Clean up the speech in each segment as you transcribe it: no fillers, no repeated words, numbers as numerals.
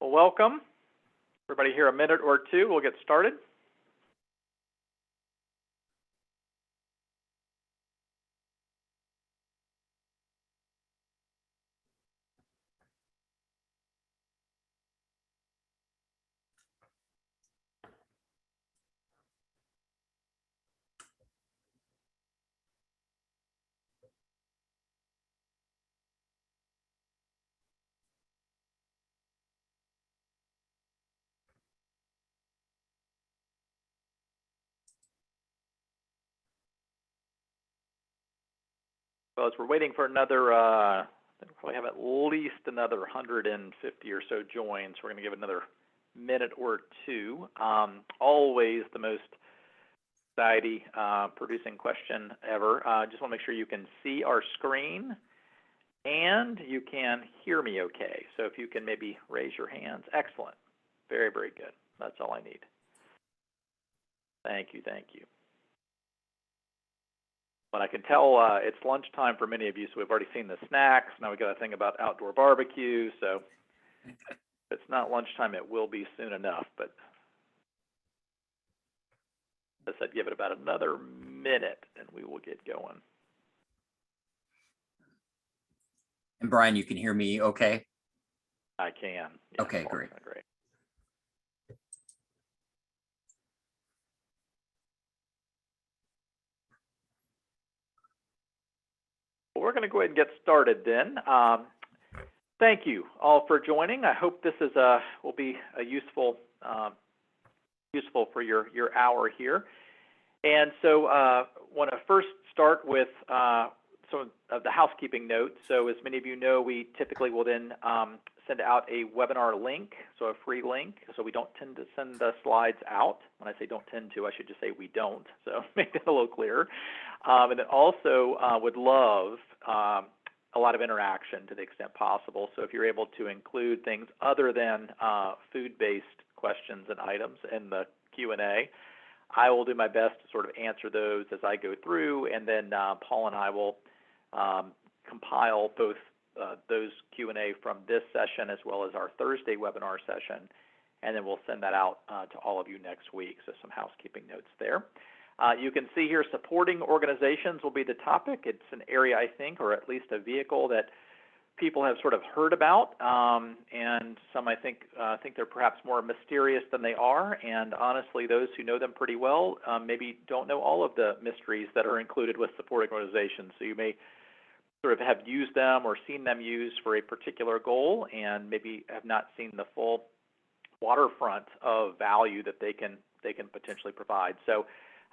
Well, welcome. Everybody here a minute or two, we'll get started. Well, as we're waiting for another, I think we probably have at least another 150 or so joins. We're going to give it another minute or two. Always the most anxiety producing question ever. Just want to make sure you can see our screen and you can hear me okay. So if you can maybe raise your hands. Excellent. Very, very good. That's all I need. Thank you, thank you. But I can tell it's lunchtime for many of you, so we've already seen the snacks. Now we've got to think about outdoor barbecue. So if it's not lunchtime, it will be soon enough. But I said give it about another minute, and we will get going. And Brian, you can hear me okay? I can. Yeah, okay, great. Great. We're going to go ahead and get started then. Thank you all for joining. I hope this is will be a useful for your hour here. And so want to first start with some of the housekeeping notes. So as many of you know, we typically will then send out a webinar link, so a free link. So we don't tend to send the slides out. When I say don't tend to, I should just say we don't. So make that a little clearer. And then also would love a lot of interaction to the extent possible. So if you're able to include things other than food-based questions and items in the Q&A, I will do my best to sort of answer those as I go through, and then Paul and I will compile both those Q&A from this session as well as our Thursday webinar session, and then we'll send that out to all of you next week. So some housekeeping notes there. You can see here supporting organizations will be the topic. It's an area, I think, or at least a vehicle that people have sort of heard about, and some I think they're perhaps more mysterious than they are. And honestly, those who know them pretty well maybe don't know all of the mysteries that are included with supporting organizations. So you may sort of have used them or seen them used for a particular goal, and maybe have not seen the full waterfront of value that they can potentially provide. So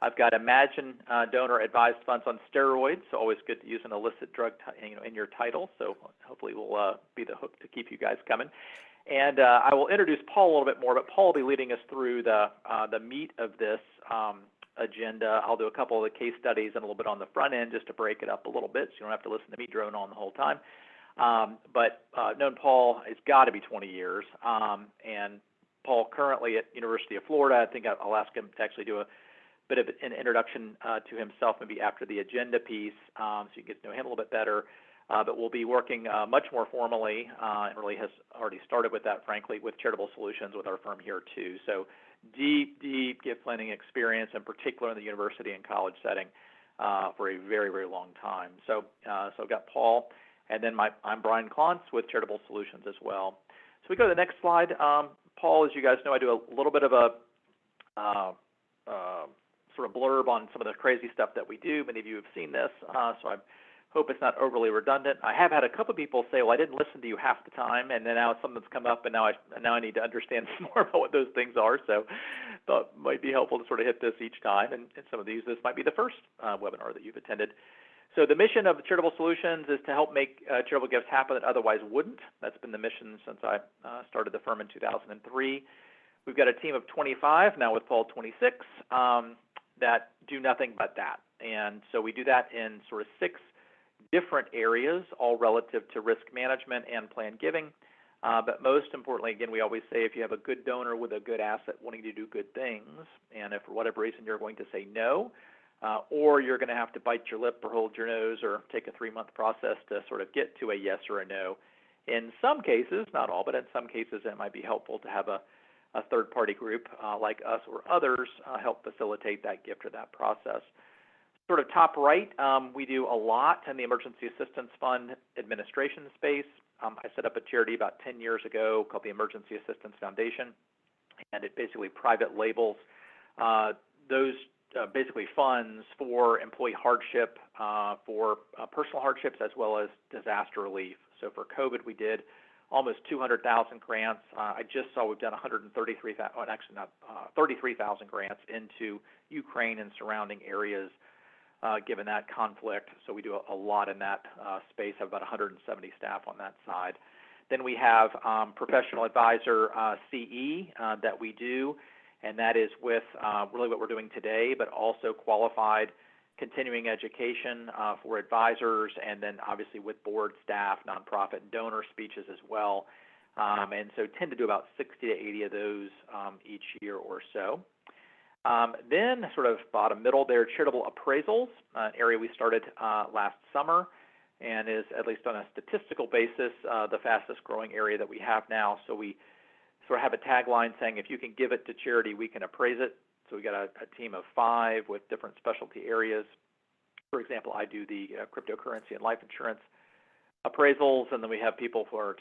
I've got Imagine Donor Advised Funds on Steroids, so always good to use an illicit drug in your title, so hopefully we'll be the hook to keep you guys coming. And I will introduce Paul a little bit more, but Paul will be leading us through the meat of this agenda. I'll do a couple of the case studies and a little bit on the front end just to break it up a little bit so you don't have to listen to me drone on the whole time. But I've known Paul, it's got to be 20 years, and Paul currently at University of Florida. I think I'll ask him to actually do a bit of an introduction to himself maybe after the agenda piece, so you get to know him a little bit better. But we'll be working much more formally, and really has already started with that, frankly, with Charitable Solutions with our firm here too. So deep gift planning experience, in particular in the university and college setting, for a very, very long time. So I've got Paul, and then I'm Brian Klontz with Charitable Solutions as well. So we go to the next slide. Paul, as you guys know, I do a little bit of a sort of blurb on some of the crazy stuff that we do. Many of you have seen this, so I hope it's not overly redundant. I have had a couple of people say, well, I didn't listen to you half the time, and then now something's come up, and now I need to understand some more about what those things are. So thought it might be helpful to sort of hit this each time, and some of these, this might be the first webinar that you've attended. So the mission of Charitable Solutions is to help make charitable gifts happen that otherwise wouldn't. That's been the mission since I started the firm in 2003. We've got a team of 25, now with Paul 26, that do nothing but that. And so we do that in sort of 6 different areas, all relative to risk management and planned giving. But most importantly, again, we always say if you have a good donor with a good asset wanting to do good things, and if for whatever reason you're going to say no, or you're going to have to bite your lip or hold your nose or take a 3-month process to sort of get to a yes or a no, In some cases, not all, but in some cases it might be helpful to have a third-party group like us or others help facilitate that gift or that process. Sort of top right, we do a lot in the Emergency Assistance Fund administration space. I set up a charity about 10 years ago called the Emergency Assistance Foundation, and it basically private labels those basically funds for employee hardship, for personal hardships, as well as disaster relief. So for COVID, we did almost 200,000 grants. I just saw we've done 33,000 grants into Ukraine and surrounding areas, given that conflict. So we do a lot in that space, have about 170 staff on that side. Then we have professional advisor CE that we do, and that is with really what we're doing today, but also qualified continuing education for advisors, and then obviously with board staff, nonprofit, and donor speeches as well. And so tend to do about 60 to 80 of those each year or so. Then sort of bottom middle there, charitable appraisals, an area we started last summer, and is, at least on a statistical basis, the fastest growing area that we have now. So we sort of have a tagline saying, if you can give it to charity, we can appraise it. So we got a team of 5 with different specialty areas. For example, I do the cryptocurrency and life insurance appraisals, and then we have 2 people for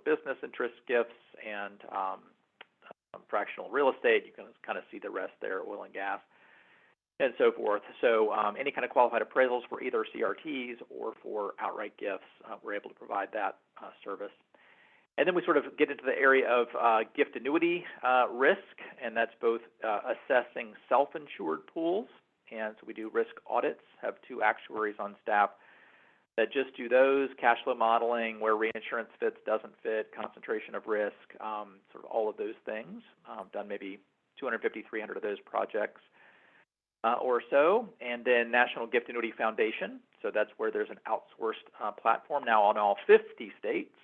business interest gifts and fractional real estate. You can kind of see the rest there, oil and gas, and so forth. So any kind of qualified appraisals for either CRTs or for outright gifts, we're able to provide that service. And then we sort of get into the area of gift annuity risk, and that's both assessing self-insured pools, and so we do risk audits, have 2 actuaries on staff that just do those, cash flow modeling, where reinsurance fits, doesn't fit, concentration of risk, sort of all of those things. Done maybe 250, 300 of those projects or so. And then National Gift Annuity Foundation, so that's where there's an outsourced platform now in all 50 states,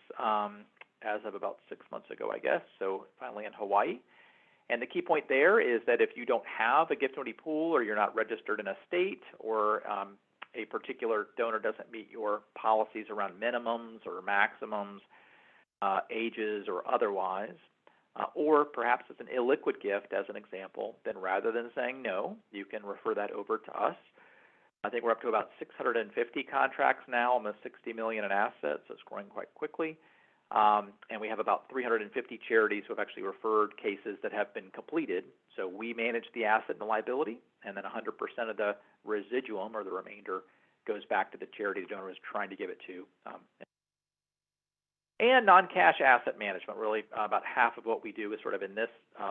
as of about 6 months ago, I guess, so finally in Hawaii. And the key point there is that if you don't have a gift annuity pool, or you're not registered in a state, or a particular donor doesn't meet your policies around minimums or maximums, ages or otherwise, or perhaps it's an illiquid gift as an example, then rather than saying no, you can refer that over to us. I think we're up to about 650 contracts now, almost $60 million in assets, so it's growing quite quickly. And we have about 350 charities who have actually referred cases that have been completed. So we manage the asset and the liability, and then 100% of the residuum, or the remainder, goes back to the charity the donor is trying to give it to. And non-cash asset management, really about half of what we do is sort of in this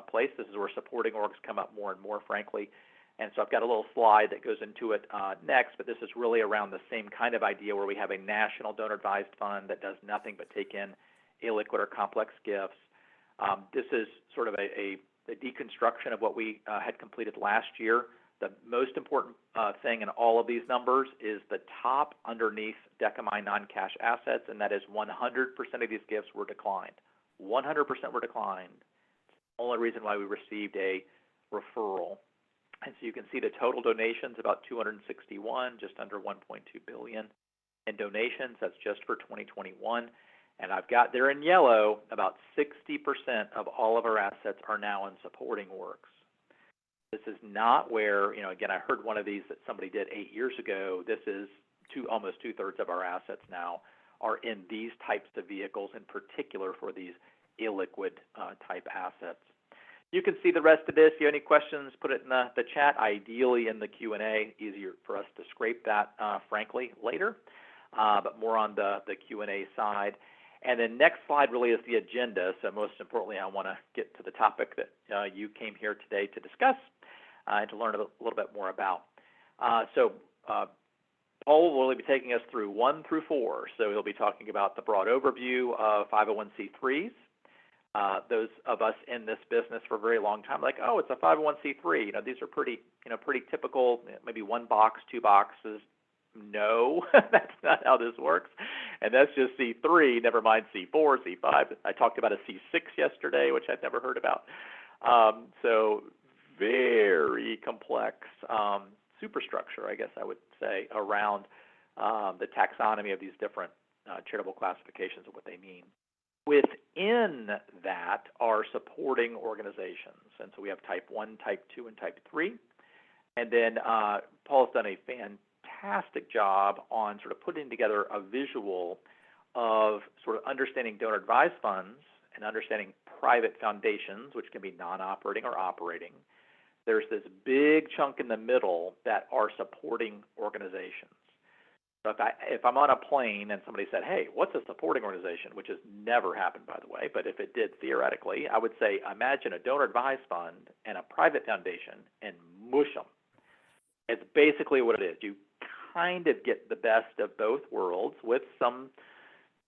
place. This is where supporting orgs come up more and more, frankly. And so I've got a little slide that goes into it next, but this is really around the same kind of idea, where we have a national donor-advised fund that does nothing but take in illiquid or complex gifts. This is sort of a deconstruction of what we had completed last year. The most important thing in all of these numbers is the top underneath Decamine non-cash assets, and that is 100% of these gifts were declined. 100% were declined. It's the only reason why we received a referral. And so you can see the total donations, about 261, just under 1.2 billion in donations. That's just for 2021. And I've got there in yellow, about 60% of all of our assets are now in supporting works. This is not where, again, I heard one of these that somebody did 8 years ago. This is almost 2/3 of our assets now are in these types of vehicles, in particular for these illiquid type assets. You can see the rest of this. If you have any questions, put it in the chat, ideally in the Q&A. Easier for us to scrape that, frankly, later, but more on the Q&A side. And then next slide really is the agenda. So most importantly, I want to get to the topic that you came here today to discuss and to learn a little bit more about. Paul will really be taking us through 1 through 4. So he'll be talking about the broad overview of 501c3s. Those of us in this business for a very long time, like, oh, it's a 501c3. These are pretty typical, maybe 1 box, 2 boxes. No, that's not how this works. And that's just C3, never mind C4, C5. I talked about a C6 yesterday, which I'd never heard about. So very complex superstructure, I guess I would say, around the taxonomy of these different charitable classifications and what they mean. Within that are supporting organizations. And so we have type 1, type 2, and type 3. And then Paul's done a fantastic job on sort of putting together a visual of sort of understanding donor-advised funds and understanding private foundations, which can be non-operating or operating. There's this big chunk in the middle that are supporting organizations. So if I'm on a plane and somebody said, hey, what's a supporting organization, which has never happened, by the way, but if it did theoretically, I would say imagine a donor-advised fund and a private foundation and mush them. It's basically what it is. You kind of get the best of both worlds with some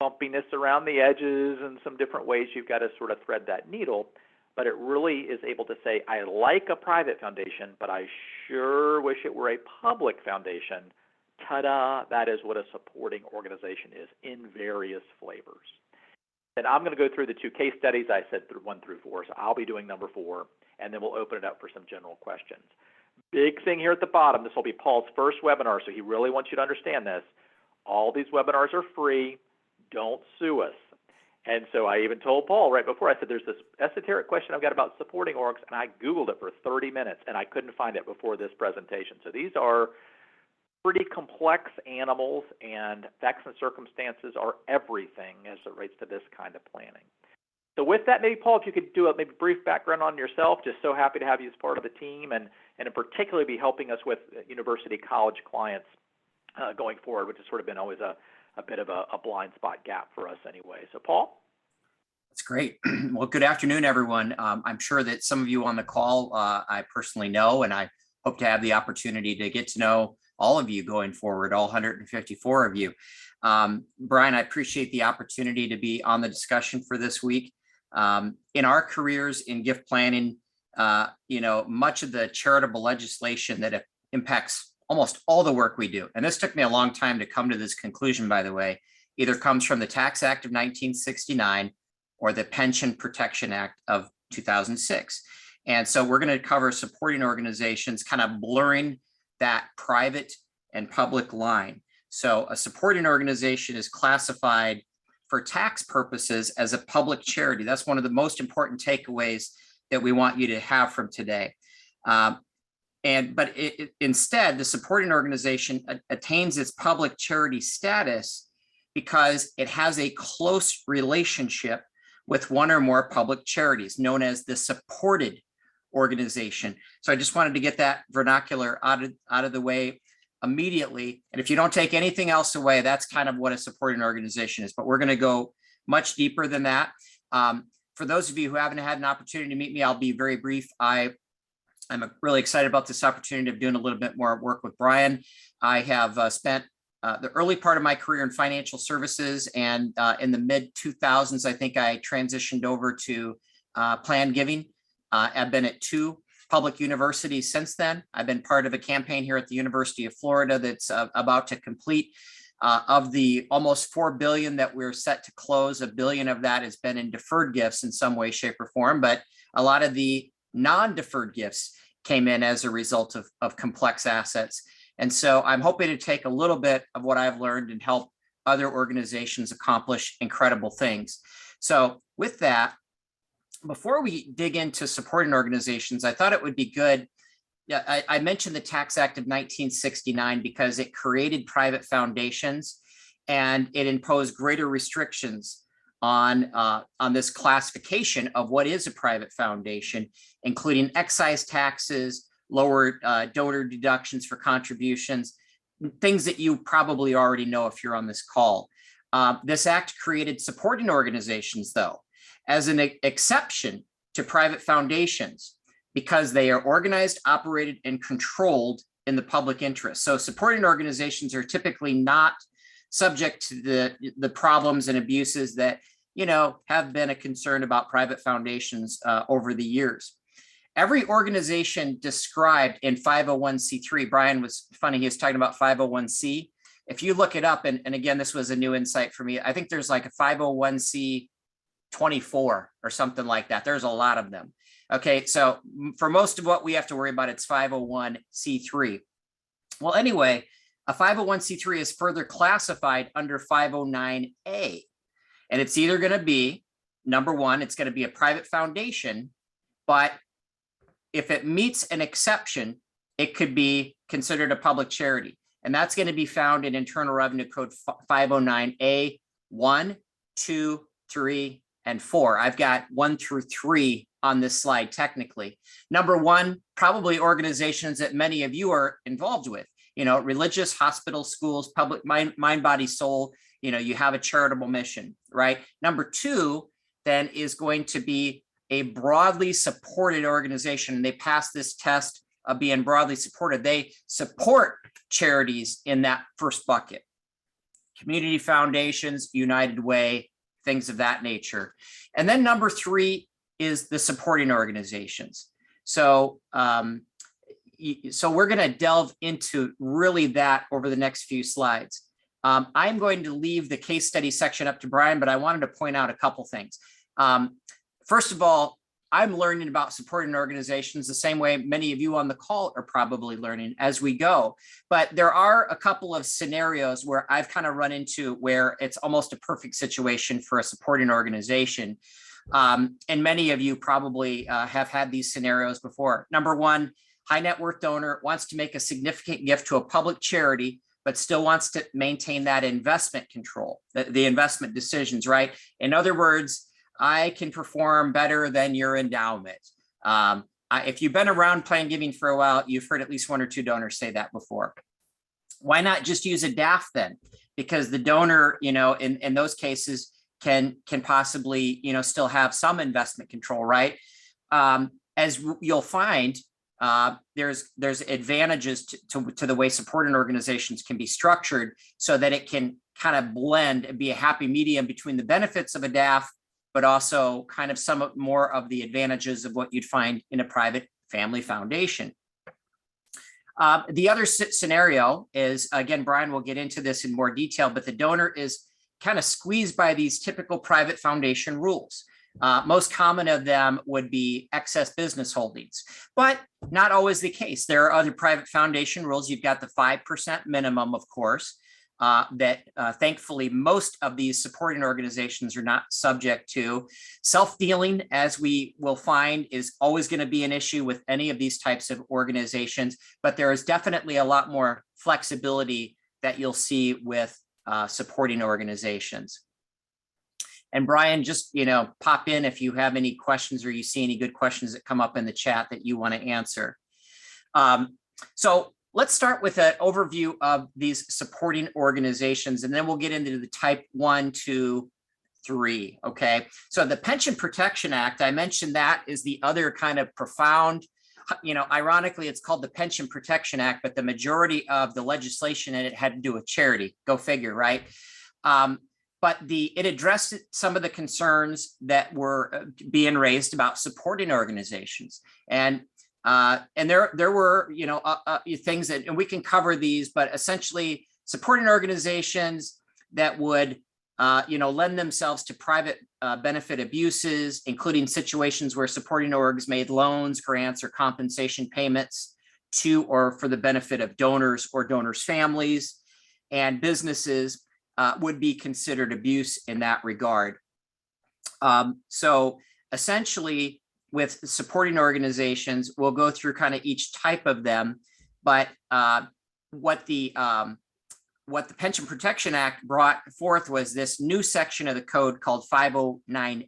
bumpiness around the edges and some different ways you've got to sort of thread that needle, but it really is able to say, I like a private foundation, but I sure wish it were a public foundation. Ta-da, that is what a supporting organization is in various flavors. And I'm going to go through the 2 case studies. I said 1 through 4, so I'll be doing number 4, and then we'll open it up for some general questions. Big thing here at the bottom, this will be Paul's first webinar, so he really wants you to understand this. All these webinars are free. Don't sue us. And so I even told Paul right before, I said, there's this esoteric question I've got about supporting orgs, and I Googled it for 30 minutes, and I couldn't find it before this presentation. So these are pretty complex animals, and facts and circumstances are everything as it relates to this kind of planning. So with that, maybe, Paul, if you could do a maybe brief background on yourself. Just so happy to have you as part of the team, and in particular be helping us with university college clients going forward, which has sort of been always a bit of a blind spot gap for us anyway. So, Paul? That's great. Well, good afternoon, everyone. I'm sure that some of you on the call I personally know, and I hope to have the opportunity to get to know all of you going forward, all 154 of you. Brian, I appreciate the opportunity to be on the discussion for this week. In our careers in gift planning, much of the charitable legislation that impacts almost all the work we do, and this took me a long time to come to this conclusion, by the way, either comes from the Tax Act of 1969 or the Pension Protection Act of 2006. And so we're going to cover supporting organizations, kind of blurring that private and public line. So a supporting organization is classified for tax purposes as a public charity. That's one of the most important takeaways that we want you to have from today. Instead, the supporting organization attains its public charity status because it has a close relationship with one or more public charities, known as the supported organization. So I just wanted to get that vernacular out of the way immediately. And if you don't take anything else away, that's kind of what a supporting organization is. But we're going to go much deeper than that. For those of you who haven't had an opportunity to meet me, I'll be very brief. I'm really excited about this opportunity of doing a little bit more work with Brian. I have spent the early part of my career in financial services, and in the mid 2000s, I think I transitioned over to planned giving. I've been at 2 public universities since then. I've been part of a campaign here at the University of Florida that's about to complete. Of the almost $4 billion that we're set to close, $1 billion of that has been in deferred gifts in some way, shape, or form, but a lot of the non-deferred gifts came in as a result of complex assets. And so I'm hoping to take a little bit of what I've learned and help other organizations accomplish incredible things. So with that, before we dig into supporting organizations, I thought it would be good. Yeah, I mentioned the Tax Act of 1969 because it created private foundations and it imposed greater restrictions on this classification of what is a private foundation, including excise taxes, lower donor deductions for contributions, things that you probably already know if you're on this call. This act created supporting organizations, though, as an exception to private foundations, because they are organized, operated, and controlled in the public interest. So supporting organizations are typically not subject to the problems and abuses that have been a concern about private foundations over the years. Every organization described in 501c3, Brian was funny, he was talking about 501c. If you look it up, and again, this was a new insight for me, I think there's like a 501c 24 or something like that. There's a lot of them. Okay, so for most of what we have to worry about, it's 501c3. Well, anyway, a 501c3 is further classified under 509A. And it's either going to be, number one, it's going to be a private foundation, but if it meets an exception, it could be considered a public charity. And that's going to be found in Internal Revenue Code 509A 1, 2, 3, and 4. I've got 1 through 3 on this slide technically. Number one, probably organizations that many of you are involved with, religious, hospitals, schools, public, mind, body, soul, you have a charitable mission, right? Number two, then, is going to be a broadly supported organization. They pass this test of being broadly supported. They support charities in that first bucket. Community foundations, United Way, things of that nature. And then number three is the supporting organizations. So, we're going to delve into really that over the next few slides. I'm going to leave the case study section up to Brian, but I wanted to point out a couple things. First of all, I'm learning about supporting organizations the same way many of you on the call are probably learning as we go. But there are a couple of scenarios where I've kind of run into where it's almost a perfect situation for a supporting organization. And many of you probably have had these scenarios before. Number one, high net worth donor wants to make a significant gift to a public charity, but still wants to maintain that investment control, the investment decisions, right? In other words, I can perform better than your endowment. If you've been around Plan Giving for a while, you've heard at least one or two donors say that before. Why not just use a DAF then? Because the donor, in those cases can possibly, still have some investment control, right? As you'll find, there's advantages to the way supporting organizations can be structured so that it can kind of blend and be a happy medium between the benefits of a DAF, but also kind of some more of the advantages of what you'd find in a private family foundation. The other scenario is, again, Brian will get into this in more detail, but the donor is kind of squeezed by these typical private foundation rules. Most common of them would be excess business holdings, but not always the case. There are other private foundation rules. You've got the 5% minimum, of course, that thankfully most of these supporting organizations are not subject to. Self-dealing, as we will find, is always going to be an issue with any of these types of organizations, but there is definitely a lot more flexibility that you'll see with supporting organizations. And Brian, just pop in if you have any questions or you see any good questions that come up in the chat that you want to answer. So let's start with an overview of these supporting organizations, and then we'll get into the type 1, 2, 3. Okay. So the Pension Protection Act, I mentioned that is the other kind of profound, ironically, it's called the Pension Protection Act, but the majority of the legislation in it had to do with charity. Go figure, right? But it addressed some of the concerns that were being raised about supporting organizations. And there were, things that, and we can cover these, but essentially supporting organizations that would, lend themselves to private benefit abuses, including situations where supporting orgs made loans, grants, or compensation payments to or for the benefit of donors or donors' families and businesses would be considered abuse in that regard. So essentially, with supporting organizations, we'll go through kind of each type of them, but what the Pension Protection Act brought forth was this new section of the code called 509F.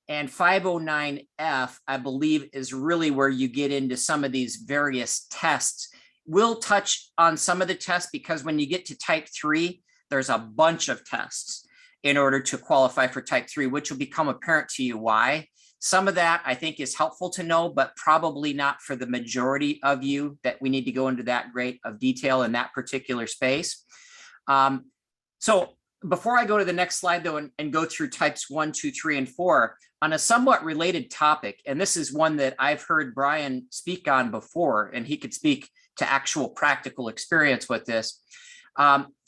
And 509F, I believe, is really where you get into some of these various tests. We'll touch on some of the tests because when you get to type 3, there's a bunch of tests in order to qualify for type 3, which will become apparent to you why. Some of that I think is helpful to know, but probably not for the majority of you that we need to go into that great of detail in that particular space. So before I go to the next slide though, and go through types 1, 2, 3, and 4 on a somewhat related topic, and this is one that I've heard Brian speak on before, and he could speak to actual practical experience with this.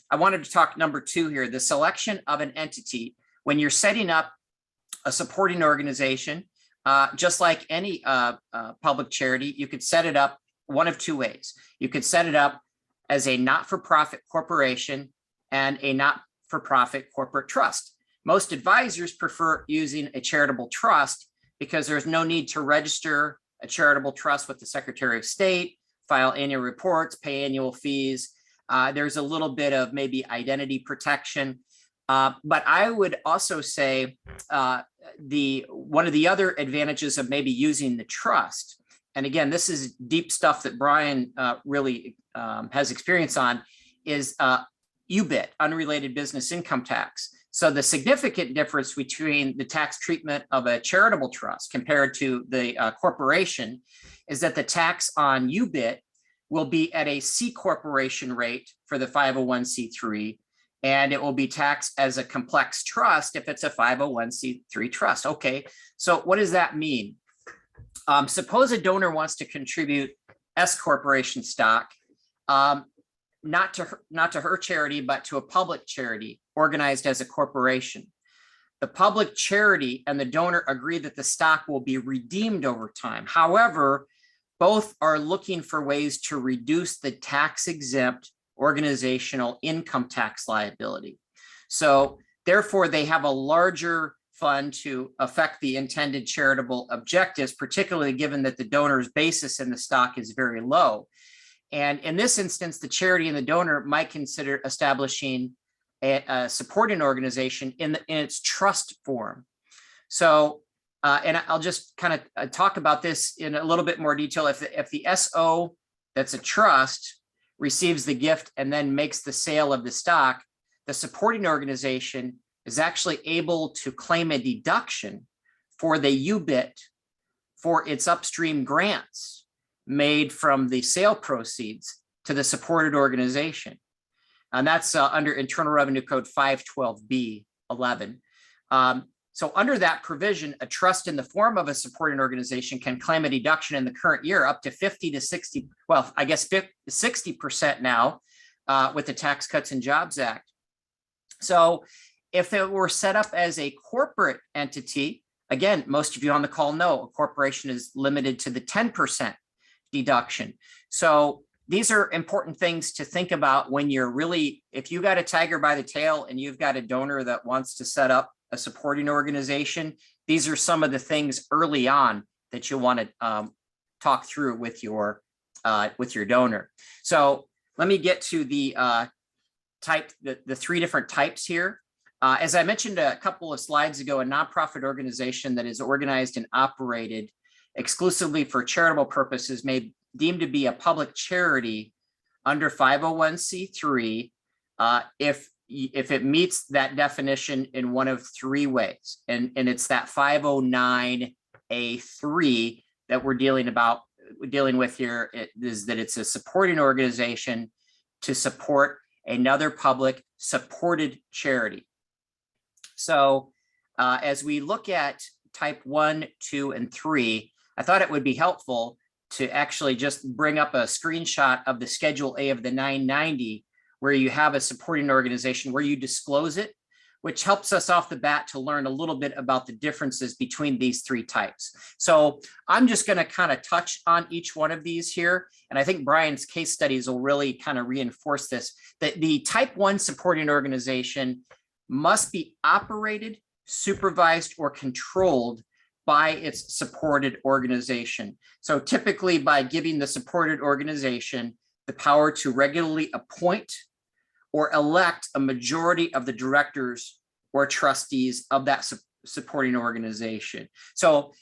I wanted to talk number 2 here, the selection of an entity. When you're setting up a supporting organization, just like any public charity, you could set it up one of 2 ways. You could set it up as a not-for-profit corporation and a not-for-profit corporate trust. Most advisors prefer using a charitable trust because there's no need to register a charitable trust with the Secretary of State, file annual reports, pay annual fees. There's a little bit of maybe identity protection. But I would also say one of the other advantages of maybe using the trust, and again, this is deep stuff that Brian really has experience on, is UBIT, unrelated business income tax. So the significant difference between the tax treatment of a charitable trust compared to the corporation is that the tax on UBIT will be at a C corporation rate for the 501c3, and it will be taxed as a complex trust if it's a 501c3 trust. Okay, so what does that mean? Suppose a donor wants to contribute S corporation stock, not to her charity, but to a public charity organized as a corporation. The public charity and the donor agree that the stock will be redeemed over time. However, both are looking for ways to reduce the tax-exempt organizational income tax liability. So therefore, they have a larger fund to affect the intended charitable objectives, particularly given that the donor's basis in the stock is very low. And in this instance, the charity and the donor might consider establishing a supporting organization in its trust form. So, and I'll just kind of talk about this in a little bit more detail. If the SO that's a trust receives the gift and then makes the sale of the stock, the supporting organization is actually able to claim a deduction for the UBIT for its upstream grants made from the sale proceeds to the supported organization. And that's under Internal Revenue Code 512B11. So under that provision, a trust in the form of a supporting organization can claim a deduction in the current year up to 50 to 60, well, I guess 60% now with the Tax Cuts and Jobs Act. So if it were set up as a corporate entity, again, most of you on the call know a corporation is limited to the 10% deduction. So these are important things to think about when you're really, if you got a tiger by the tail and you've got a donor that wants to set up a supporting organization, these are some of the things early on that you want to talk through with your donor. So let me get to the the three different types here. As I mentioned a couple of slides ago, a nonprofit organization that is organized and operated exclusively for charitable purposes may deemed to be a public charity under 501c3 if it meets that definition in one of three ways. And it's that 509A3 that we're dealing with here. It is that it's a supporting organization to support another public supported charity. So as we look at type 1, 2, and 3, I thought it would be helpful to actually just bring up a screenshot of the Schedule A of the 990, where you have a supporting organization where you disclose it, which helps us off the bat to learn a little bit about the differences between these three types. So I'm just going to kind of touch on each one of these here. And I think Brian's case studies will really kind of reinforce this, that the type 1 supporting organization must be operated, supervised, or controlled by its supported organization. So typically by giving the supported organization the power to regularly appoint or elect a majority of the directors or trustees of that supporting organization. So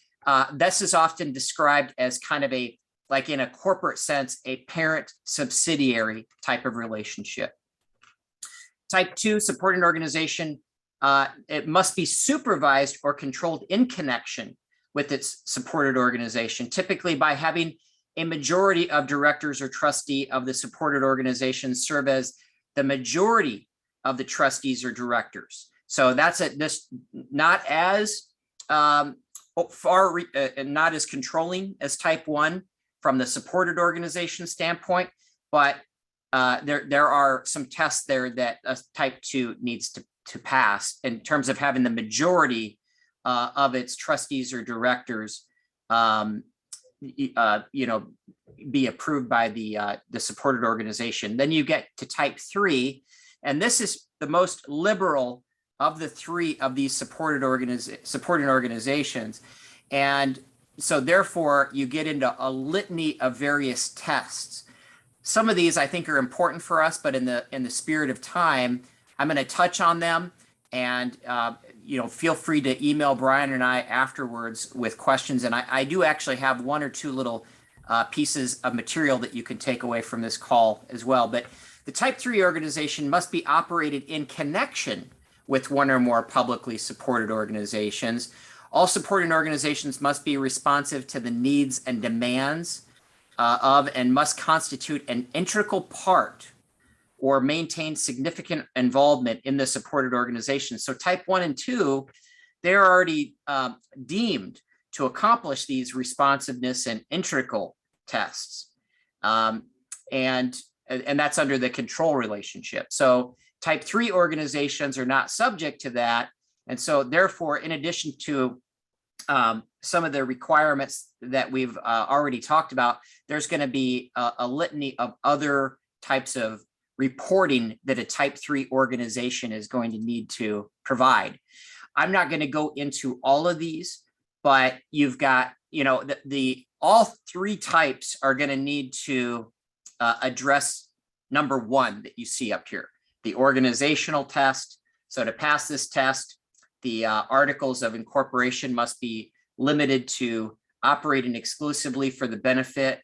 this is often described as kind of a, like in a corporate sense, a parent subsidiary type of relationship. Type 2 supporting organization, it must be supervised or controlled in connection with its supported organization, typically by having a majority of directors or trustee of the supported organization serve as the majority of the trustees or directors. So that's this not as not as controlling as type 1 from the supported organization standpoint, but there are some tests there that type 2 needs to pass in terms of having the majority of its trustees or directors be approved by the supported organization. Then you get to type 3, and this is the most liberal of the 3 of these supporting organizations. And so therefore you get into a litany of various tests. Some of these I think are important for us, but in the spirit of time, I'm going to touch on them, and feel free to email Brian and I afterwards with questions. And I do actually have 1 or 2 little pieces of material that you can take away from this call as well. But the type 3 organization must be operated in connection with 1 or more publicly supported organizations. All supporting organizations must be responsive to the needs and demands of and must constitute an integral part or maintain significant involvement in the supported organization. So type 1 and 2, they're already deemed to accomplish these responsiveness and integral tests. And that's under the control relationship. So type 3 organizations are not subject to that. And so therefore, in addition to some of the requirements that we've already talked about, there's going to be a litany of other types of reporting that a type 3 organization is going to need to provide. I'm not going to go into all of these, but you've got, all 3 types are going to need to address number 1 that you see up here, the organizational test. So to pass this test, the articles of incorporation must be limited to operating exclusively for the benefit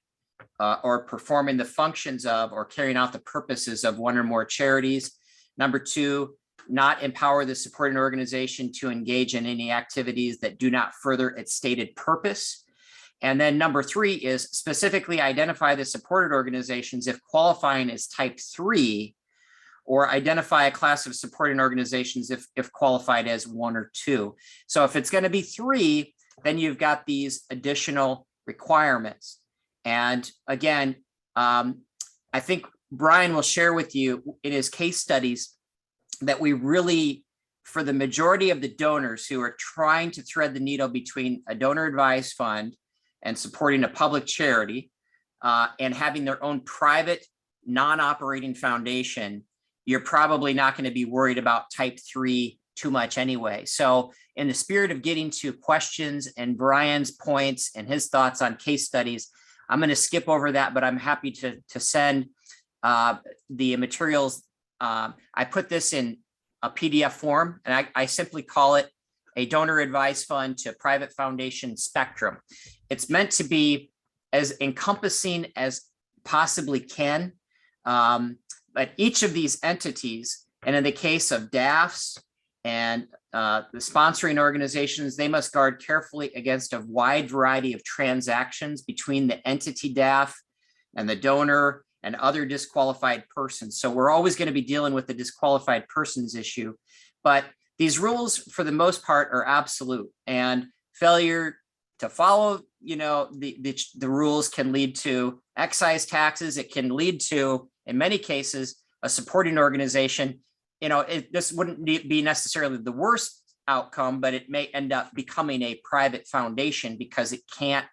or performing the functions of or carrying out the purposes of 1 or more charities. Number 2, not empower the supporting organization to engage in any activities that do not further its stated purpose. And then number 3 is specifically identify the supported organizations if qualifying as type 3, or identify a class of supporting organizations if qualified as 1 or 2. So if it's going to be 3, then you've got these additional requirements. And again, I think Brian will share with you in his case studies that we really, for the majority of the donors who are trying to thread the needle between a donor advised fund and supporting a public charity and having their own private non-operating foundation, you're probably not going to be worried about type 3 too much anyway. So in the spirit of getting to questions and Brian's points and his thoughts on case studies, I'm going to skip over that, but I'm happy to send the materials. I put this in a PDF form, and I simply call it a donor advised fund to private foundation spectrum. It's meant to be as encompassing as possibly can. But each of these entities, and in the case of DAFs and the sponsoring organizations, they must guard carefully against a wide variety of transactions between the entity DAF and the donor and other disqualified persons. So we're always going to be dealing with the disqualified persons issue, but these rules for the most part are absolute, and failure to follow, the rules can lead to excise taxes. It can lead to, in many cases, a supporting organization. This wouldn't be necessarily the worst outcome, but it may end up becoming a private foundation because it can't,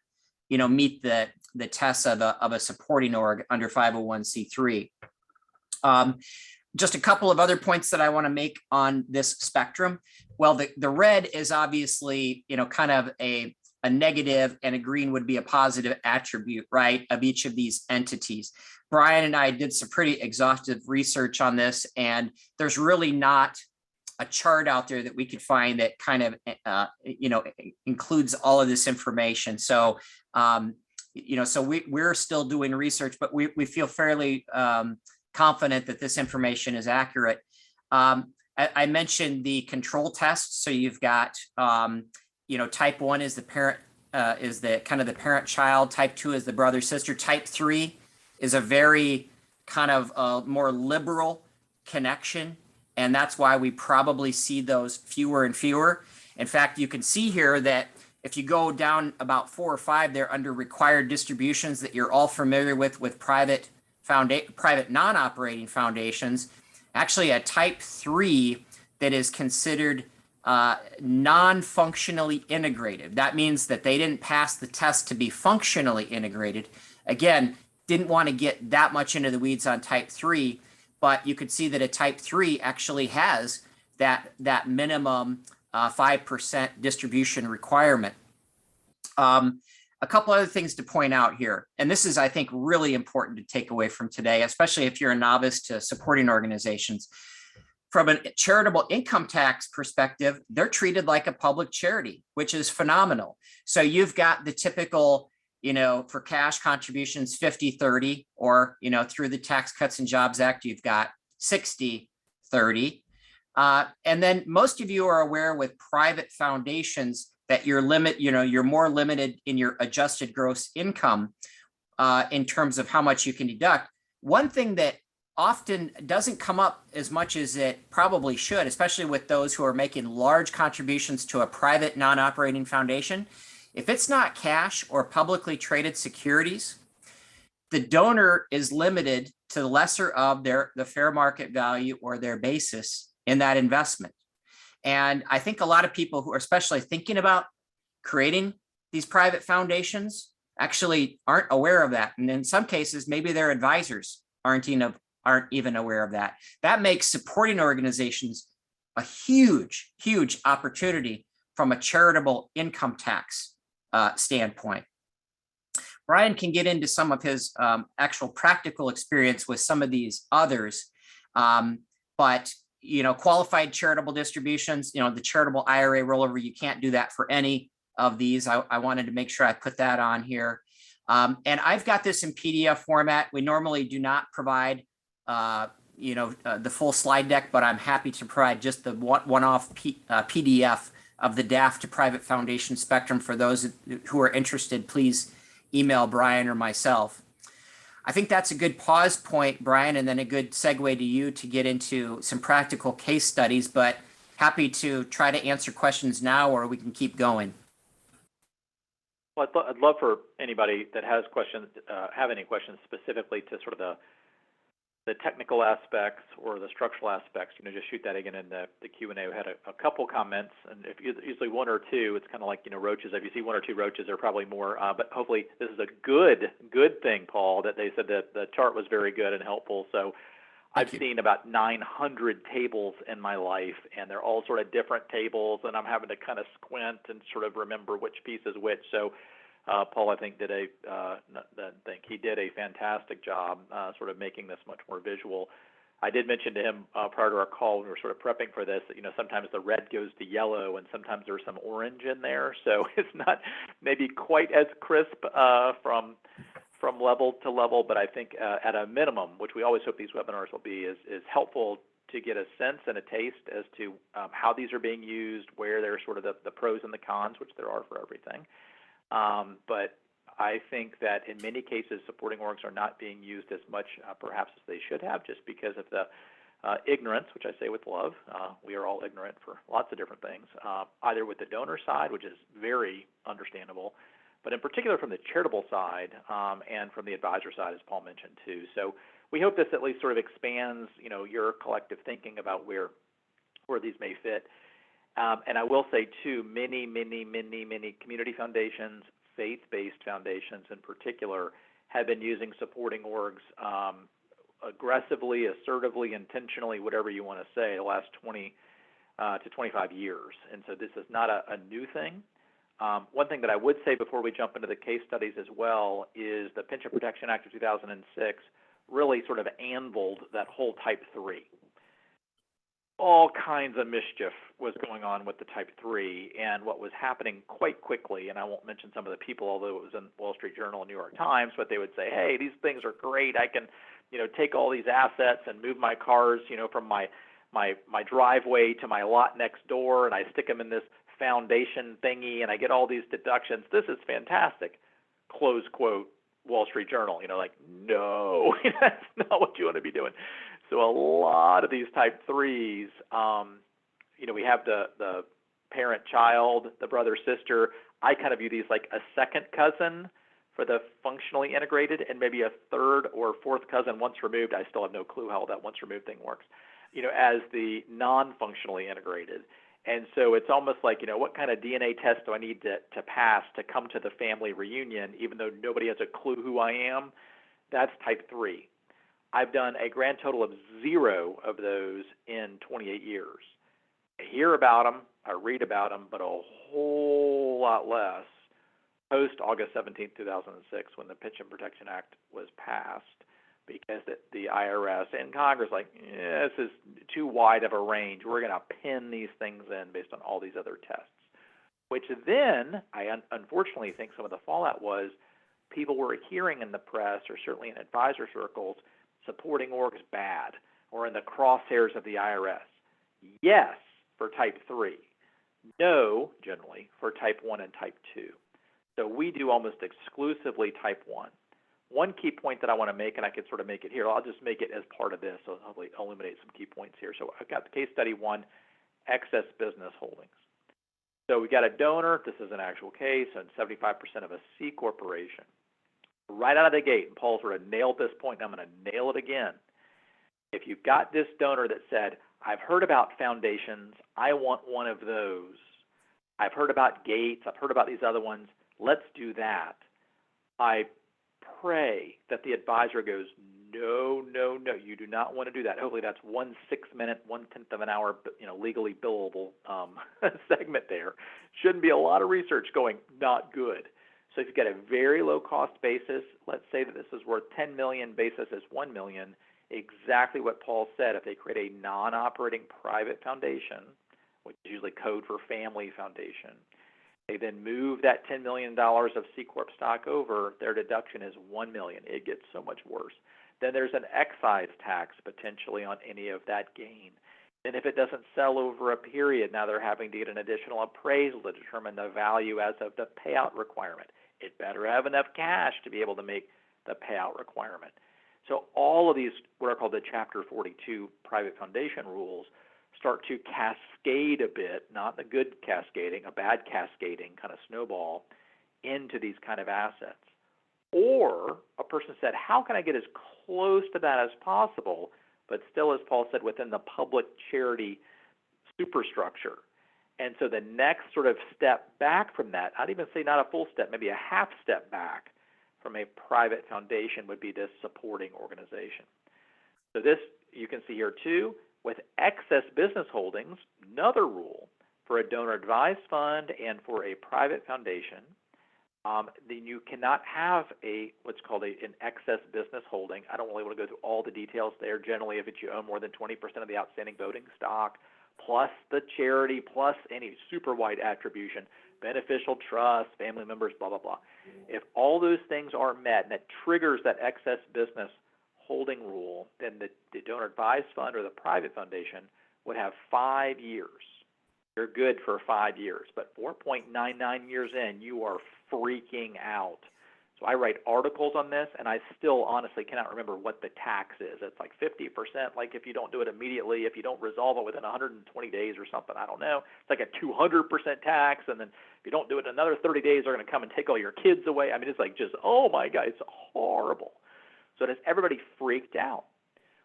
meet the tests of a supporting org under 501c3. Just a couple of other points that I want to make on this spectrum. Well, the red is obviously, kind of a negative, and a green would be a positive attribute, right, of each of these entities. Brian and I did some pretty exhaustive research on this, and there's really not a chart out there that we could find that kind of, includes all of this information. So, so we're still doing research, but we feel fairly confident that this information is accurate. I mentioned the control test. So you've got, type 1 is the parent, is the kind of the parent child. Type 2 is the brother sister. Type 3 is a very kind of more liberal connection. And that's why we probably see those fewer and fewer. In fact, you can see here that if you go down about 4 or 5, they're under required distributions that you're all familiar with private non-operating foundations. Actually, a type 3 that is considered non-functionally integrated. That means that they didn't pass the test to be functionally integrated. Again, didn't want to get that much into the weeds on type 3, but you could see that a type 3 actually has that minimum 5% distribution requirement. A couple other things to point out here, and this is, I think, really important to take away from today, especially if you're a novice to supporting organizations. From a charitable income tax perspective, they're treated like a public charity, which is phenomenal. So you've got the typical, for cash contributions, 50-30, or, through the Tax Cuts and Jobs Act, you've got 60-30. And then most of you are aware with private foundations that you're more limited in your adjusted gross income in terms of how much you can deduct. One thing that often doesn't come up as much as it probably should, especially with those who are making large contributions to a private non-operating foundation. If it's not cash or publicly traded securities, the donor is limited to the lesser of the fair market value or their basis in that investment. And I think a lot of people who are especially thinking about creating these private foundations actually aren't aware of that. And in some cases, maybe their advisors aren't even aware of that. That makes supporting organizations a huge, huge opportunity from a charitable income tax standpoint. Brian can get into some of his actual practical experience with some of these others, but qualified charitable distributions, the charitable IRA rollover, you can't do that for any of these. I wanted to make sure I put that on here. And I've got this in PDF format. We normally do not provide the full slide deck, but I'm happy to provide just the one-off PDF of the DAF to private foundation spectrum. For those who are interested, please email Brian or myself. I think that's a good pause point, Brian, and then a good segue to you to get into some practical case studies, but happy to try to answer questions now, or we can keep going. Well, I'd love for anybody that has questions, have any questions specifically to sort of the technical aspects or the structural aspects, just shoot that again in the Q&A. We had a couple comments, and if usually one or two, it's kind of like, roaches. If you see one or two roaches, there are probably more, but hopefully this is a good thing, Paul, that they said that the chart was very good and helpful. So I've seen about 900 tables in my life, and they're all sort of different tables, and I'm having to kind of squint and sort of remember which piece is which. So Paul, I think did a fantastic job sort of making this much more visual. I did mention to him prior to our call when we were sort of prepping for this that sometimes the red goes to yellow and sometimes there's some orange in there, so it's not maybe quite as crisp from level to level, but I think at a minimum, which we always hope these webinars will be, is helpful to get a sense and a taste as to how these are being used, where there's sort of the pros and the cons, which there are for everything. But I think that in many cases, supporting orgs are not being used as much perhaps as they should have, just because of the ignorance, which I say with love. We are all ignorant for lots of different things, either with the donor side, which is very understandable, but in particular from the charitable side and from the advisor side, as Paul mentioned too. So we hope this at least sort of expands, your collective thinking about where these may fit. And I will say, too, many community foundations, faith-based foundations in particular, have been using supporting orgs aggressively, assertively, intentionally, whatever you want to say, the last 20 to 25 years. And so this is not a new thing. One thing that I would say before we jump into the case studies as well is the Pension Protection Act of 2006 really sort of anviled that whole Type 3. All kinds of mischief was going on with the Type 3, and what was happening quite quickly, and I won't mention some of the people, although it was in Wall Street Journal and New York Times, but they would say, hey, these things are great. I can, take all these assets and move my cars, from my driveway to my lot next door, and I stick them in this foundation thingy, and I get all these deductions. This is fantastic, close quote, Wall Street Journal. Like, no, that's not what you want to be doing. So a lot of these Type 3s, we have the parent-child, the brother-sister. I kind of view these like a second cousin for the functionally integrated, and maybe a third or fourth cousin once removed. I still have no clue how that once removed thing works, as the non-functionally integrated. And so it's almost like, what kind of DNA test do I need to pass to come to the family reunion, even though nobody has a clue who I am? That's type 3. I've done a grand total of 0 of those in 28 years. I hear about them, I read about them, but a whole lot less post August 17, 2006, when the Pension Protection Act was passed, because the IRS and Congress this is too wide of a range. We're going to pin these things in based on all these other tests, which then I unfortunately think some of the fallout was people were hearing in the press, or certainly in advisor circles, supporting orgs bad or in the crosshairs of the IRS. Yes, for type 3. No, generally, for type 1 and type 2. So we do almost exclusively type 1. One key point that I want to make, and I could sort of make it here, I'll just make it as part of this, so hopefully illuminate some key points here. So I've got the case study 1, excess business holdings. So we got a donor, this is an actual case, and 75% of a C corporation. Right out of the gate, and Paul sort of nailed this point, and I'm going to nail it again. If you've got this donor that said, I've heard about foundations, I want one of those. I've heard about Gates, I've heard about these other ones, let's do that. I pray that the advisor goes, no, no, no, you do not want to do that. Hopefully that's 1 6-minute, 1/10 of an hour, legally billable segment there. Shouldn't be a lot of research going, not good. So if you've got a very low cost basis, let's say that this is worth 10 million, basis is 1 million, exactly what Paul said. If they create a non-operating private foundation, which is usually code for family foundation, they then move that $10 million of C Corp stock over, their deduction is $1 million. It gets so much worse. Then there's an excise tax potentially on any of that gain. And if it doesn't sell over a period, now they're having to get an additional appraisal to determine the value as of the payout requirement. It better have enough cash to be able to make the payout requirement. So all of these, what are called the Chapter 42 private foundation rules, start to cascade a bit, not the good cascading, a bad cascading kind of snowball into these kind of assets. Or a person said, how can I get as close to that as possible, but still, as Paul said, within the public charity superstructure? And so the next sort of step back from that, I'd even say not a full step, maybe a half step back from a private foundation would be this supporting organization. So this, you can see here too, with excess business holdings, another rule for a donor advised fund and for a private foundation, then you cannot have what's called an excess business holding. I don't really want to go through all the details there. Generally, if you own more than 20% of the outstanding voting stock, plus the charity, plus any super wide attribution, beneficial trust, family members, blah, blah, blah. If all those things are met and that triggers that excess business holding rule, then the donor advised fund or the private foundation would have 5 years. You're good for 5 years, but 4.99 years in, you are freaking out. So I write articles on this, and I still honestly cannot remember what the tax is. It's like 50%, like if you don't do it immediately, if you don't resolve it within 120 days or something, I don't know. It's like a 200% tax, and then if you don't do it in another 30 days, they're going to come and take all your kids away. I mean, it's like just, oh my God, it's horrible. So it has everybody freaked out.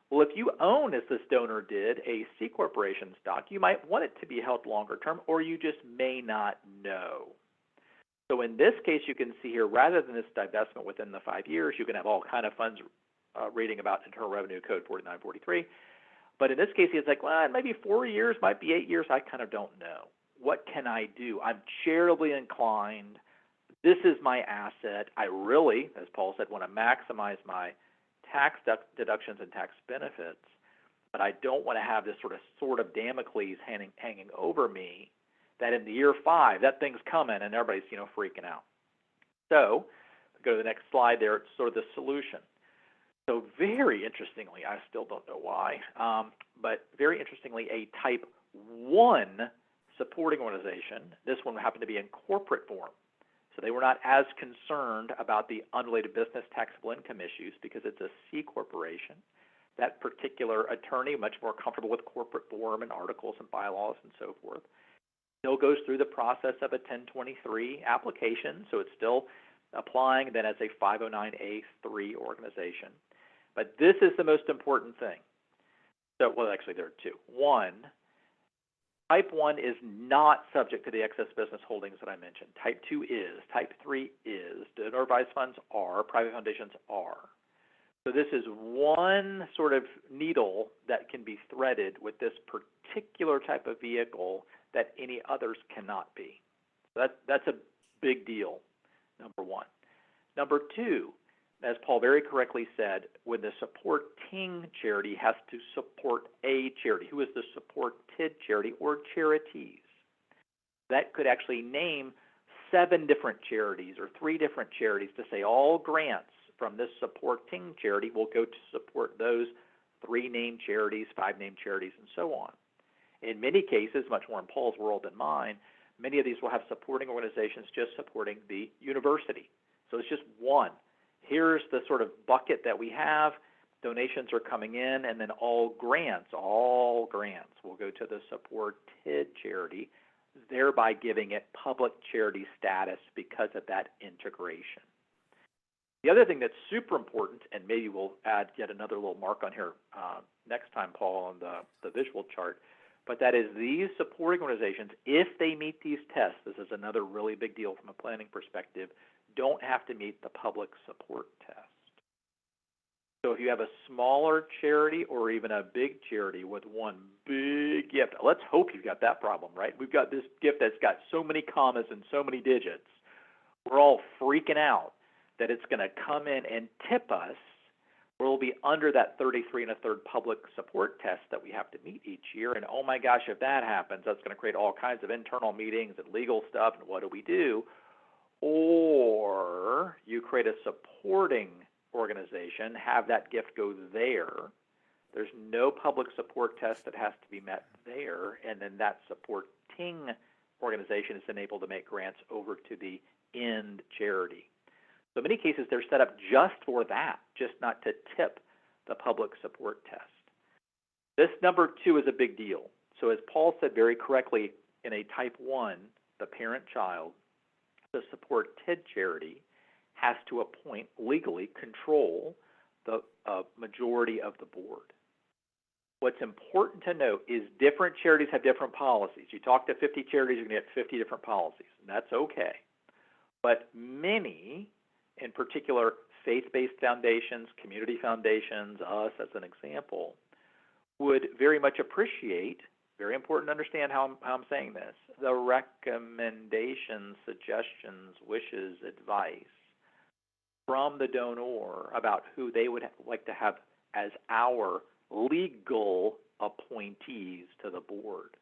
Well, if you own, as this donor did, a C corporation stock, you might want it to be held longer term, or you just may not know. So in this case, you can see here, rather than this divestment within the 5 years, you can have all kind of funds reading about Internal Revenue Code 4943. But in this case, it's like, well, maybe 4 years, might be 8 years. I kind of don't know. What can I do? I'm charitably inclined. This is my asset. I really, as Paul said, want to maximize my tax deductions and tax benefits, but I don't want to have this sort of Damocles hanging over me that in the year 5, that thing's coming and everybody's, freaking out. So go to the next slide there. It's sort of the solution. So very interestingly, I still don't know why, but very interestingly, a type 1 supporting organization, this one happened to be in corporate form. So they were not as concerned about the unrelated business taxable income issues because it's a C corporation. That particular attorney, much more comfortable with corporate form and articles and bylaws and so forth, still goes through the process of a 1023 application, so it's still applying then as a 509A3 organization. But this is the most important thing. So, well, actually there are two. One, Type 1 is not subject to the excess business holdings that I mentioned. Type 2 is. Type 3 is. Donor advised funds are. Private foundations are. So this is one sort of needle that can be threaded with this particular type of vehicle that any others cannot be. So that's a big deal, number one. Number two, as Paul very correctly said, when the supporting charity has to support a charity, who is the supported charity or charities? That could actually name 7 different charities or 3 different charities to say all grants from this supporting charity will go to support those 3 named charities, 5 named charities, and so on. In many cases, much more in Paul's world than mine, many of these will have supporting organizations just supporting the university. So it's just one. Here's the sort of bucket that we have. Donations are coming in, and then all grants will go to the supported charity, thereby giving it public charity status because of that integration. The other thing that's super important, and maybe we'll add yet another little mark on here next time, Paul, on the visual chart, but that is these supporting organizations, if they meet these tests, this is another really big deal from a planning perspective, don't have to meet the public support test. So if you have a smaller charity or even a big charity with one big gift, let's hope you've got that problem, right? We've got this gift that's got so many commas and so many digits. We're all freaking out that it's going to come in and tip us, where we'll be under that 33 1/3 public support test that we have to meet each year. And oh my gosh, if that happens, that's going to create all kinds of internal meetings and legal stuff. And what do we do? Or you create a supporting organization, have that gift go there. There's no public support test that has to be met there. And then that supporting organization is then able to make grants over to the end charity. So in many cases, they're set up just for that, just not to tip the public support test. This number 2 is a big deal. So as Paul said very correctly, in a type 1, the parent-child, the supported charity has to appoint, legally control the majority of the board. What's important to note is different charities have different policies. You talk to 50 charities, you're going to get 50 different policies, and that's okay. But many, in particular, faith-based foundations, community foundations, us as an example, would very much appreciate, very important to understand how I'm saying this, the recommendations, suggestions, wishes, advice from the donor about who they would like to have as our legal appointees to the board.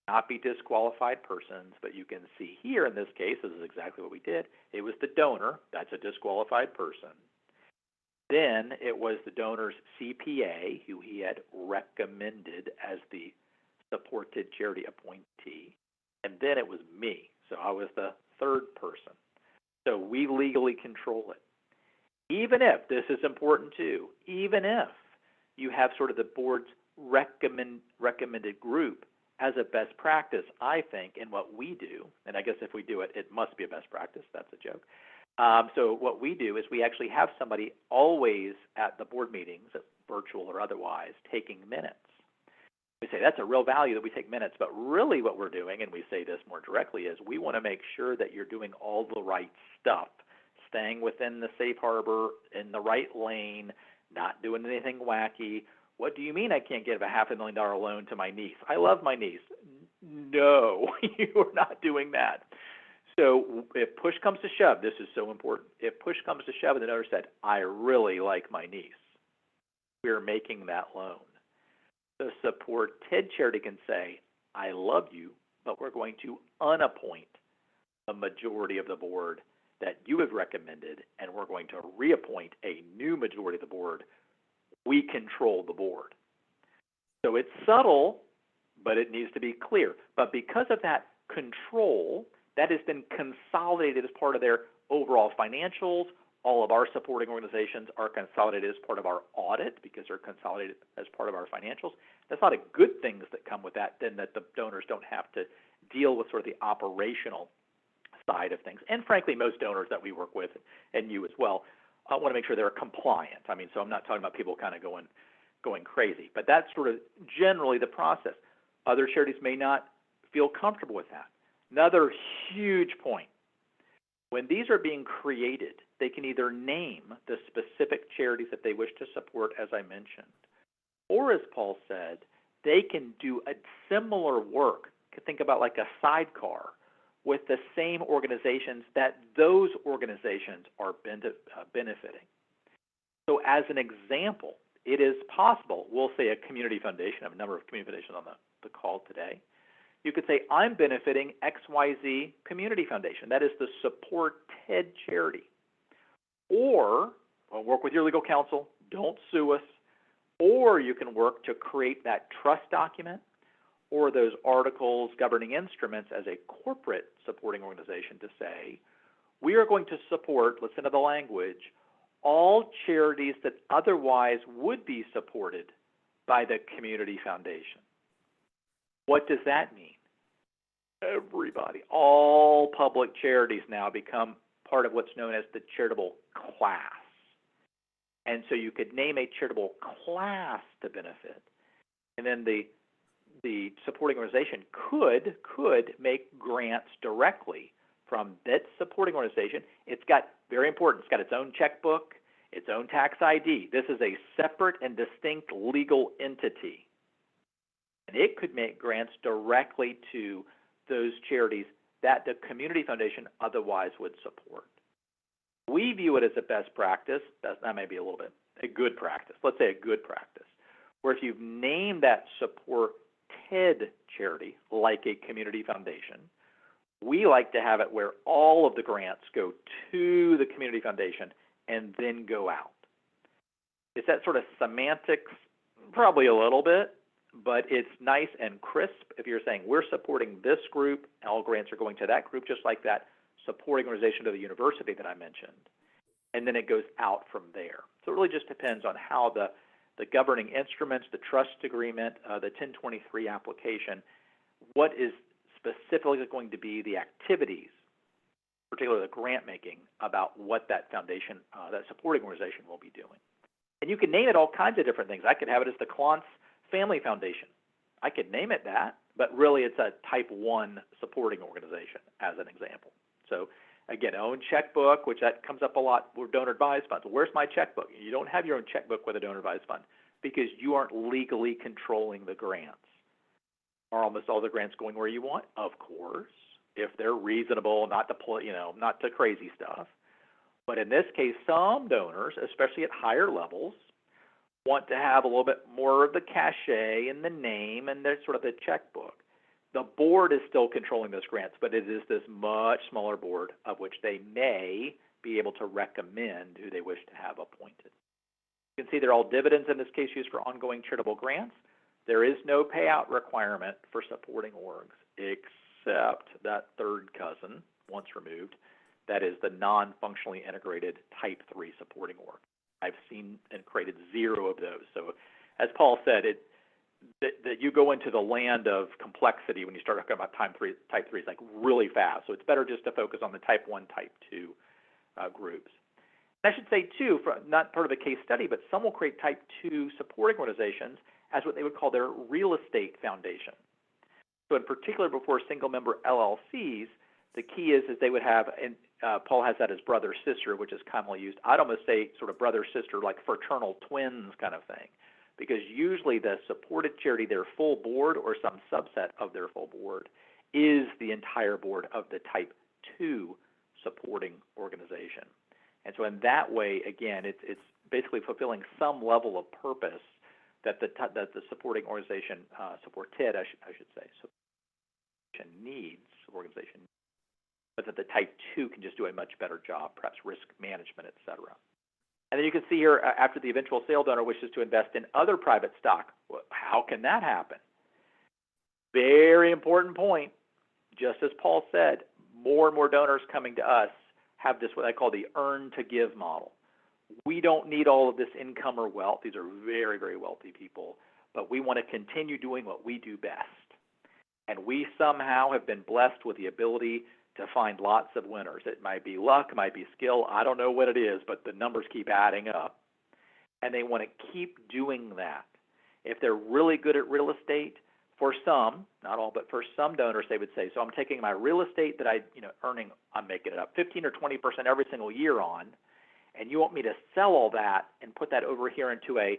Not be disqualified persons, but you can see here in this case, this is exactly what we did. It was the donor, that's a disqualified person. Then it was the donor's CPA, who he had recommended as the supported charity appointee. And then it was me, so I was the third person. So we legally control it. Even if, this is important too, even if you have sort of the board's recommended group as a best practice, I think, in what we do, and I guess if we do it, it must be a best practice, that's a joke. So what we do is we actually have somebody always at the board meetings, virtual or otherwise, taking minutes. We say that's a real value that we take minutes, but really what we're doing, and we say this more directly, is we want to make sure that you're doing all the right stuff, staying within the safe harbor, in the right lane, not doing anything wacky. What do you mean I can't give a $500,000 loan to my niece? I love my niece. No, you are not doing that. So if push comes to shove, this is so important. If push comes to shove and the donor said, I really like my niece, we're making that loan. The supported charity can say, I love you, but we're going to unappoint a majority of the board that you have recommended, and we're going to reappoint a new majority of the board. We control the board. So it's subtle, but it needs to be clear. But because of that control, that has been consolidated as part of their overall financials. All of our supporting organizations are consolidated as part of our audit because they're consolidated as part of our financials. That's not a good things that come with that, then that the donors don't have to deal with sort of the operational side of things. And frankly, most donors that we work with, and you as well, want to make sure they're compliant. I mean, so I'm not talking about people kind of going crazy, but that's sort of generally the process. Other charities may not feel comfortable with that. Another huge point. When these are being created, they can either name the specific charities that they wish to support, as I mentioned, or as Paul said, they can do a similar work. You can think about like a sidecar with the same organizations that those organizations are benefiting. So as an example, it is possible, we'll say a community foundation, I have a number of community foundations on the call today. You could say, I'm benefiting XYZ Community Foundation. That is the Support TED charity. Or, well, work with your legal counsel, don't sue us. Or you can work to create that trust document or those articles, governing instruments as a corporate supporting organization to say, we are going to support, listen to the language, all charities that otherwise would be supported by the community foundation. What does that mean? Everybody, all public charities now become part of what's known as the charitable class. And so you could name a charitable class to benefit, and then the supporting organization could make grants directly from that supporting organization. It's got, very important, it's got its own checkbook, its own tax ID. This is a separate and distinct legal entity. And it could make grants directly to those charities that the community foundation otherwise would support. We view it as a best practice, that may be a little bit, a good practice, let's say a good practice, where if you've named that Support TED charity, like a community foundation, we like to have it where all of the grants go to the community foundation and then go out. Is that sort of semantics? Probably a little bit, but it's nice and crisp if you're saying we're supporting this group, all grants are going to that group, just like that supporting organization to the university that I mentioned, and then it goes out from there. So it really just depends on how the governing instruments, the trust agreement, the 1023 application, what is specifically going to be the activities, particularly the grant making, about what that foundation, that supporting organization will be doing. And you can name it all kinds of different things. I could have it as the Klontz Family Foundation. I could name it that, but really it's a type 1 supporting organization as an example. So again, own checkbook, which that comes up a lot with donor advised funds. Where's my checkbook? You don't have your own checkbook with a donor advised fund because you aren't legally controlling the grants. Are almost all the grants going where you want? Of course, if they're reasonable, not to crazy stuff. But in this case, some donors, especially at higher levels, want to have a little bit more of the cachet and the name and the sort of the checkbook. The board is still controlling those grants, but it is this much smaller board of which they may be able to recommend who they wish to have appointed. You can see they're all dividends in this case used for ongoing charitable grants. There is no payout requirement for supporting orgs except that third cousin, once removed, that is the non-functionally integrated type 3 supporting org. I've seen and created 0 of those. So as Paul said, that you go into the land of complexity when you start talking about type 3 is like really fast. So it's better just to focus on the type 1, type 2 groups. And I should say too, not part of a case study, but some will create type 2 supporting organizations as what they would call their real estate foundation. So in particular, before single member LLCs, the key is they would have, and Paul has that as brother sister, which is commonly used. I'd almost say sort of brother sister, like fraternal twins kind of thing, because usually the supported charity, their full board or some subset of their full board, is the entire board of the type 2 supporting organization. And so in that way, again, it's basically fulfilling some level of purpose that the supporting organization, support TED, I should say, needs, organization, but that the type 2 can just do a much better job, perhaps risk management, et cetera. And then you can see here, after the eventual sale donor wishes to invest in other private stock, well, how can that happen? Very important point. Just as Paul said, more and more donors coming to us have this, what I call the earn to give model. We don't need all of this income or wealth. These are very, very wealthy people, but we want to continue doing what we do best. And we somehow have been blessed with the ability to find lots of winners. It might be luck, it might be skill, I don't know what it is, but the numbers keep adding up. And they want to keep doing that. If they're really good at real estate, for some, not all, but for some donors, they would say, so I'm taking my real estate that earning, I'm making it up, 15 or 20% every single year on, and you want me to sell all that and put that over here into an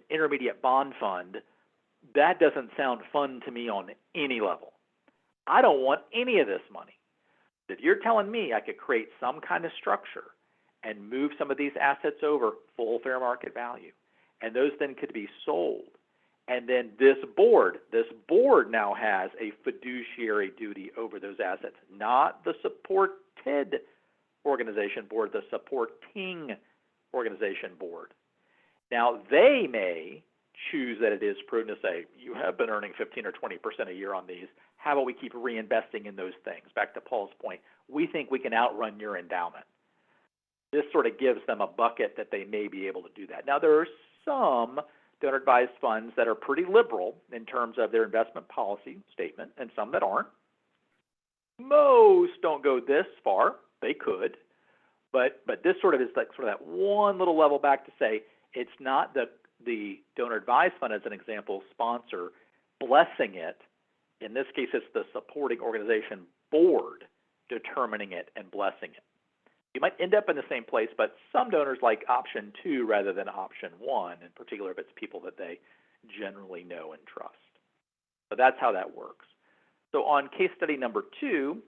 intermediate bond fund. That doesn't sound fun to me on any level. I don't want any of this money. If you're telling me I could create some kind of structure and move some of these assets over full fair market value, and those then could be sold, and then this board now has a fiduciary duty over those assets, not the supported organization board, the supporting organization board. Now, they may choose that it is prudent to say, you have been earning 15 or 20% a year on these. How about we keep reinvesting in those things? Back to Paul's point, we think we can outrun your endowment. This sort of gives them a bucket that they may be able to do that. Now, there are some donor-advised funds that are pretty liberal in terms of their investment policy statement, and some that aren't. Most don't go this far. They could, but this sort of is like sort of that one little level back to say it's not the donor-advised fund, as an example, sponsor blessing it. In this case, it's the supporting organization board determining it and blessing it. You might end up in the same place, but some donors like option 2 rather than option 1, in particular if it's people that they generally know and trust. So that's how that works. So on case study number 2,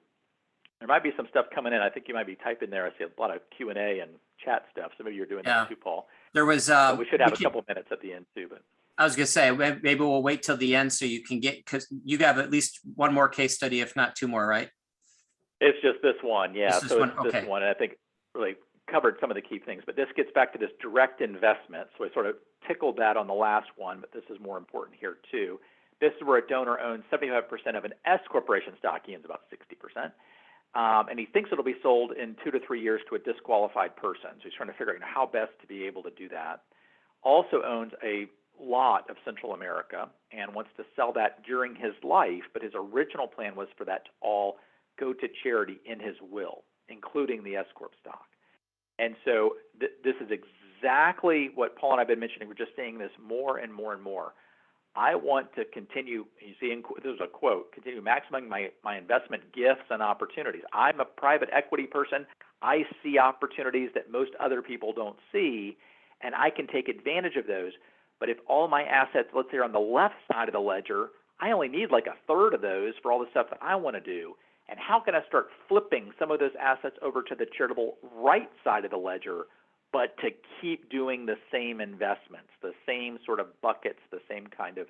there might be some stuff coming in. I think you might be typing there. I see a lot of Q&A and chat stuff. So maybe you're doing that too, Paul. There was. But we should have a couple minutes at the end too. But I was going to say, maybe we'll wait till the end so you can get, because you have at least one more case study, if not 2 more, right? It's just this one, yeah. This one, okay. This one, and I think really covered some of the key things. But this gets back to this direct investment. So I sort of tickled that on the last one, but this is more important here too. This is where a donor owns 75% of an S corporation stock. He owns about 60%. And he thinks it'll be sold in 2 to 3 years to a disqualified person. So he's trying to figure out how best to be able to do that. Also owns a lot of Central America and wants to sell that during his life, but his original plan was for that to all go to charity in his will, including the S Corp stock. And so this is exactly what Paul and I have been mentioning. We're just seeing this more and more and more. I want to continue, you see, this is a quote, continue maximizing my investment gifts and opportunities. I'm a private equity person. I see opportunities that most other people don't see, and I can take advantage of those. But if all my assets, let's say, are on the left side of the ledger, I only need like 1/3 of those for all the stuff that I want to do. And how can I start flipping some of those assets over to the charitable right side of the ledger, but to keep doing the same investments, the same sort of buckets, the same kind of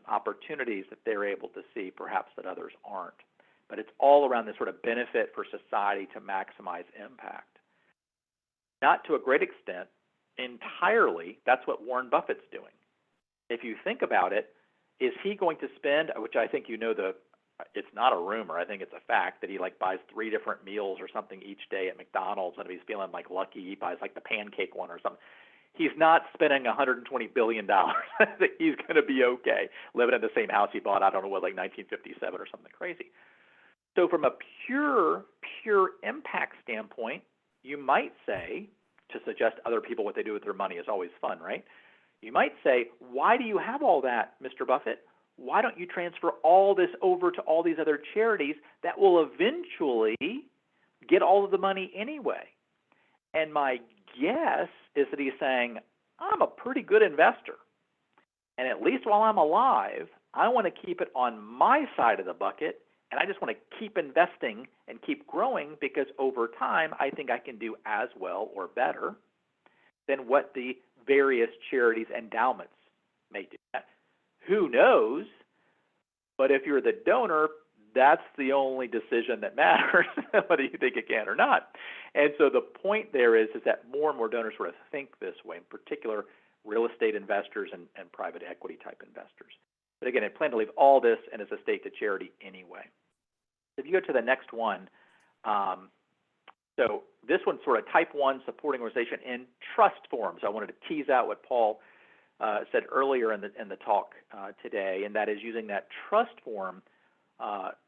opportunities that they're able to see, perhaps that others aren't. But it's all around this sort of benefit for society to maximize impact. Not to a great extent, entirely, that's what Warren Buffett's doing. If you think about it, is he going to spend, which I think it's not a rumor, I think it's a fact, that he buys 3 different meals or something each day at McDonald's, and if he's feeling lucky, he buys the pancake one or something. He's not spending $120 billion. He's going to be okay living in the same house he bought, 1957 or something crazy. So from a pure impact standpoint, you might say, to suggest other people what they do with their money is always fun, right? You might say, why do you have all that, Mr. Buffett? Why don't you transfer all this over to all these other charities that will eventually get all of the money anyway? And my guess is that he's saying, I'm a pretty good investor. And at least while I'm alive, I want to keep it on my side of the bucket, and I just want to keep investing and keep growing because over time I think I can do as well or better than what the various charities endowments may do. Who knows? But if you're the donor, that's the only decision that matters, whether you think it can or not. And so the point there is that more and more donors sort of think this way, in particular real estate investors and private equity type investors. But again, I plan to leave all this and his estate to charity anyway. If you go to the next one, so this one's sort of type 1 supporting organization in trust form. So I wanted to tease out what Paul said earlier in the talk today, and that is using that trust form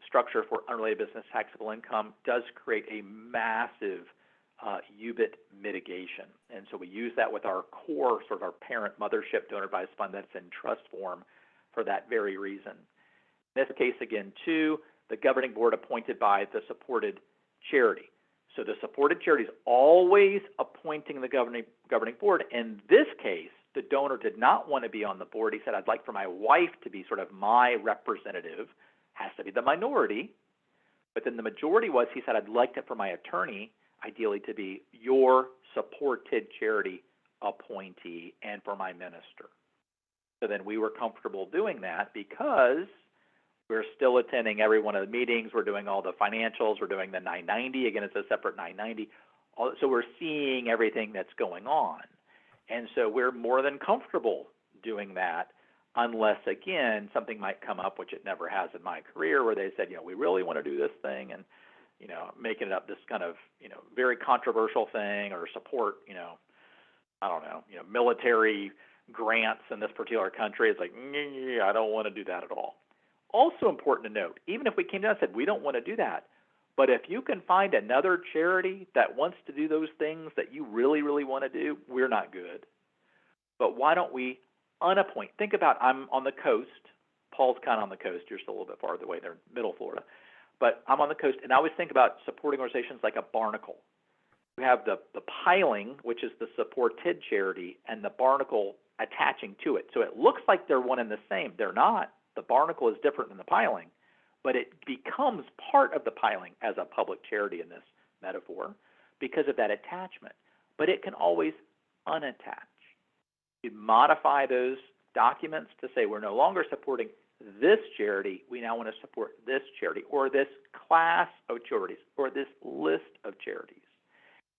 structure for unrelated business taxable income does create a massive UBIT mitigation. And so we use that with our core, sort of our parent mothership donor advised fund that's in trust form for that very reason. In this case, again, too, the governing board appointed by the supported charity. So the supported charity is always appointing the governing board. In this case, the donor did not want to be on the board. He said, I'd like for my wife to be sort of my representative. Has to be the minority. But then the majority was, he said, I'd like it for my attorney, ideally to be your supported charity appointee and for my minister. So then we were comfortable doing that because we're still attending every one of the meetings. We're doing all the financials. We're doing the 990. Again, it's a separate 990. So we're seeing everything that's going on. And so we're more than comfortable doing that unless, again, something might come up, which it never has in my career, where they said, we really want to do this thing and, making it up this kind of, very controversial thing or support, I don't know, military grants in this particular country. It's like, I don't want to do that at all. Also important to note, even if we came down and said, we don't want to do that, but if you can find another charity that wants to do those things that you really, really want to do, we're not good. But why don't we unappoint? Think about, I'm on the coast. Paul's kind of on the coast. You're still a little bit farther away there in middle Florida. But I'm on the coast, and I always think about supporting organizations like a barnacle. We have the piling, which is the supported charity, and the barnacle attaching to it. So it looks like they're one and the same. They're not. The barnacle is different than the piling, but it becomes part of the piling as a public charity in this metaphor because of that attachment. But it can always unattach. You modify those documents to say we're no longer supporting this charity, we now want to support this charity or this class of charities or this list of charities.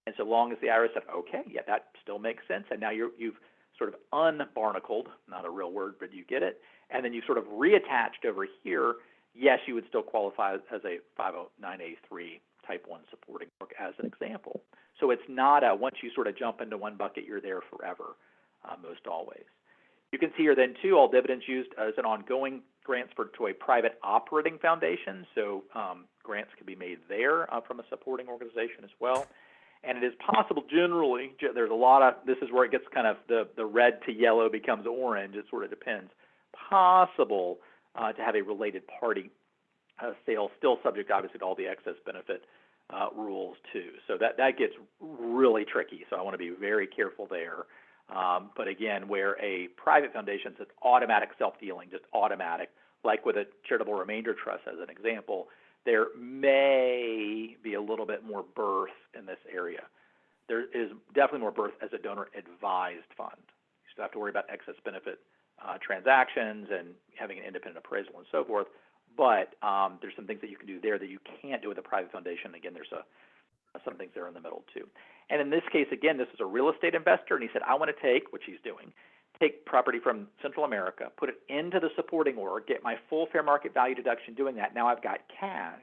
And so long as the IRS said, okay, yeah, that still makes sense, and now you've sort of unbarnacled, not a real word, but you get it, and then you've sort of reattached over here, yes, you would still qualify as a 509A3 type 1 supporting work as an example. So it's not a once you sort of jump into one bucket, you're there forever, most always. You can see here then too, all dividends used as an ongoing grants to a private operating foundation. So grants can be made there from a supporting organization as well. And it is possible generally, there's a lot of, this is where it gets kind of the red to yellow becomes orange, it sort of depends. Possible to have a related party sale, still subject obviously to all the excess benefit rules too. So that gets really tricky, so I want to be very careful there. But again, where a private foundation is automatic self-dealing, just automatic, like with a charitable remainder trust as an example, there may be a little bit more birth in this area. There is definitely more birth as a donor-advised fund. You still have to worry about excess benefit transactions and having an independent appraisal and so forth, but there's some things that you can do there that you can't do with a private foundation. Again, there's some things there in the middle too. And in this case, again, this is a real estate investor, and he said, I want to take, which he's doing, take property from Central America, put it into the supporting org, get my full fair market value deduction doing that. Now I've got cash.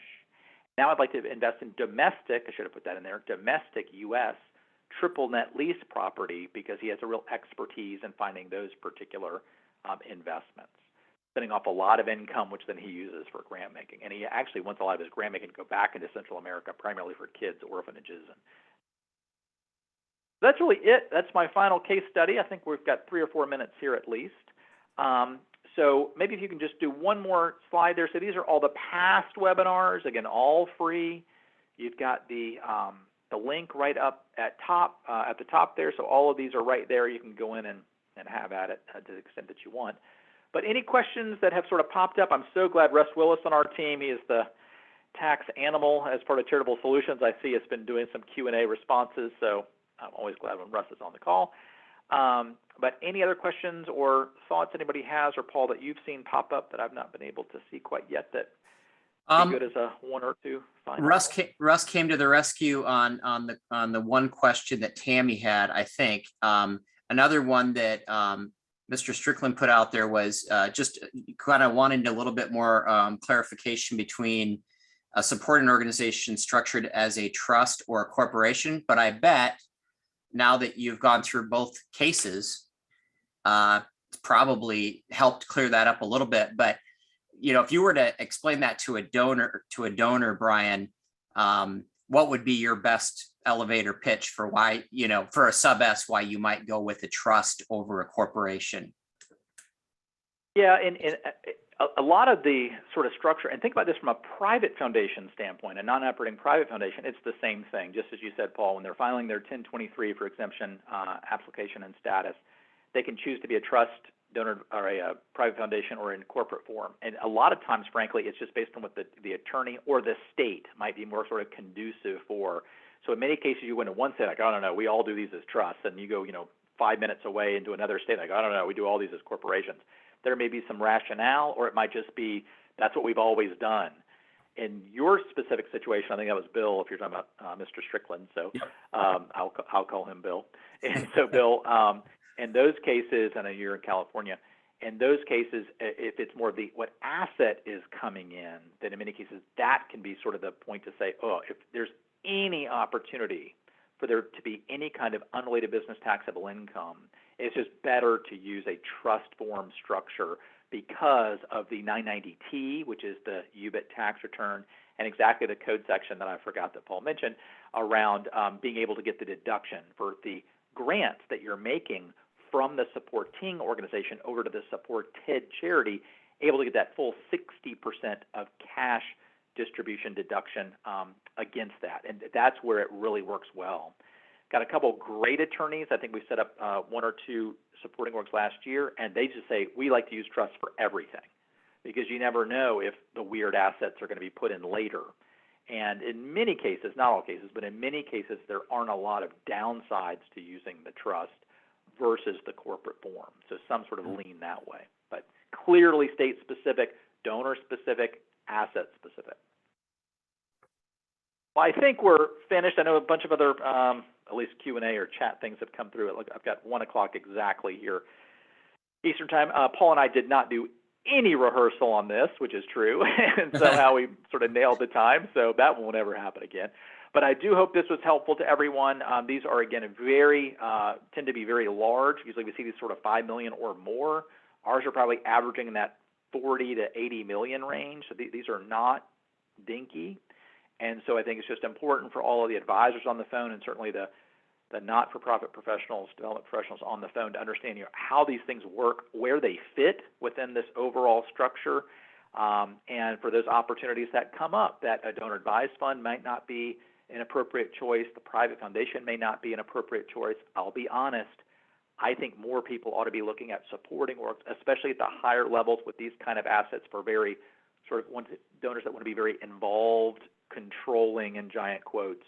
Now I'd like to invest in domestic, I should have put that in there, domestic U.S. triple net lease property because he has a real expertise in finding those particular investments, spinning off a lot of income, which then he uses for grant making. And he actually wants a lot of his grant making to go back into Central America, primarily for kids, orphanages. And that's really it. That's my final case study. I think we've got 3 or 4 minutes here at least. So maybe if you can just do one more slide there. So these are all the past webinars, again, all free. You've got the link right up at the top there. So all of these are right there. You can go in and have at it to the extent that you want. But any questions that have sort of popped up, I'm so glad Russ Willis on our team. He is the tax animal as part of Charitable Solutions. I see it's been doing some Q&A responses, so I'm always glad when Russ is on the call. But any other questions or thoughts anybody has, or Paul, that you've seen pop up that I've not been able to see quite yet that would be good as a 1 or 2 final? Russ came to the rescue on the one question that Tammy had, I think. Another one that Mr. Strickland put out there was just kind of wanting a little bit more clarification between a supporting organization structured as a trust or a corporation. But I bet now that you've gone through both cases, it's probably helped clear that up a little bit. But if you were to explain that to a donor, Brian, what would be your best elevator pitch for why, for a sub S, why you might go with a trust over a corporation? Yeah, and a lot of the sort of structure, and think about this from a private foundation standpoint, a non-operating private foundation, it's the same thing. Just as you said, Paul, when they're filing their 1023 for exemption application and status, they can choose to be a trust, donor, or a private foundation, or in corporate form. And a lot of times, frankly, it's just based on what the attorney or the state might be more sort of conducive for. So in many cases, you go into one state, like, I don't know, we all do these as trusts, and you go, 5 minutes away into another state, like, I don't know, we do all these as corporations. There may be some rationale, or it might just be that's what we've always done. In your specific situation, I think that was Bill, if you're talking about Mr. Strickland, so Yep. I'll call him Bill. And so, Bill, in those cases, I know you're in California, in those cases, if it's more of what asset is coming in, then in many cases that can be sort of the point to say, oh, if there's any opportunity for there to be any kind of unrelated business taxable income, it's just better to use a trust form structure because of the 990T, which is the UBIT tax return, and exactly the code section that I forgot that Paul mentioned around being able to get the deduction for the grants that you're making from the supporting organization over to the supported charity, able to get that full 60% of cash distribution deduction against that. And that's where it really works well. Got a couple great attorneys. I think we set up 1 or 2 supporting orgs last year, and they just say, we like to use trusts for everything because you never know if the weird assets are going to be put in later. And in many cases, not all cases, but in many cases, there aren't a lot of downsides to using the trust versus the corporate form. So some sort of lean that way. But clearly state-specific, donor-specific, asset-specific. Well, I think we're finished. I know a bunch of other, at least Q&A or chat things have come through. I've got 1 o'clock exactly here Eastern time. Paul and I did not do any rehearsal on this, which is true, and somehow we sort of nailed the time, so that won't ever happen again. But I do hope this was helpful to everyone. These are, again, tend to be very large. Usually we see these sort of 5 million or more. Ours are probably averaging in that 40 to 80 million range, so these are not dinky. And so I think it's just important for all of the advisors on the phone, and certainly the not-for-profit professionals, development professionals on the phone, to understand how these things work, where they fit within this overall structure, and for those opportunities that come up, that a donor advised fund might not be an appropriate choice, the private foundation may not be an appropriate choice. I'll be honest, I think more people ought to be looking at supporting orgs, especially at the higher levels with these kind of assets for very sort of donors that want to be very involved, controlling, in giant quotes.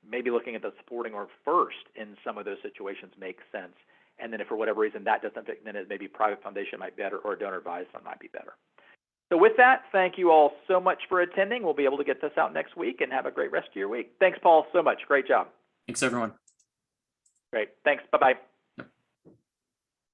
Maybe looking at the supporting org first in some of those situations makes sense. And then if for whatever reason that doesn't fit, then maybe private foundation might be better or a donor advised fund might be better. So with that, thank you all so much for attending. We'll be able to get this out next week, and have a great rest of your week. Thanks, Paul, so much. Great job. Thanks, everyone. Great. Thanks. Bye-bye.